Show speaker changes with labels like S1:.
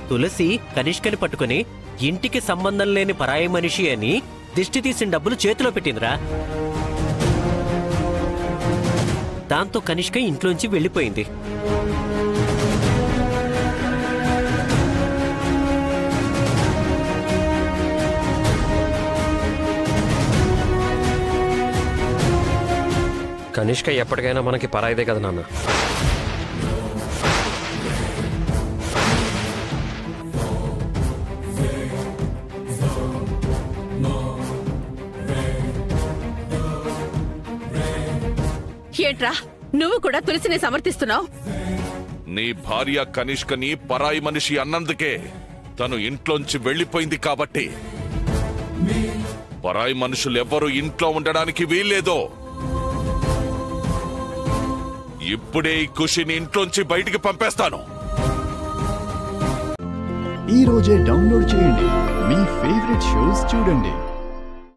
S1: తులసి కనిష్కని పట్టుకుని ఇంటికి సంబంధం లేని పరాయి మనిషి అని దిష్టి తీసిన డబ్బులు చేతిలో పెట్టిందిరా. దాంతో కనిష్క ఇంట్లోంచి వెళ్ళిపోయింది.
S2: కనిష్క ఎప్పటికైనా మనకి పరాయిదే కదా నాన్న.
S3: ఏంట్రా నువ్వు కూడా తులసిని సమర్థిస్తున్నావు?
S4: నీ భార్య కనిష్కని పరాయి మనిషి అన్నందుకే తను ఇంట్లోంచి వెళ్ళిపోయింది కాబట్టి పరాయి మనుషులెవ్వరూ ఇంట్లో ఉండడానికి వీల్లేదో. ఇప్పుడే ఈ ఖుషిని ఇంట్లోంచి బయటికి పంపేస్తాను.
S5: ఈ రోజే డౌన్లోడ్ చేయండి, మీ ఫేవరెట్ షోస్ చూడండి.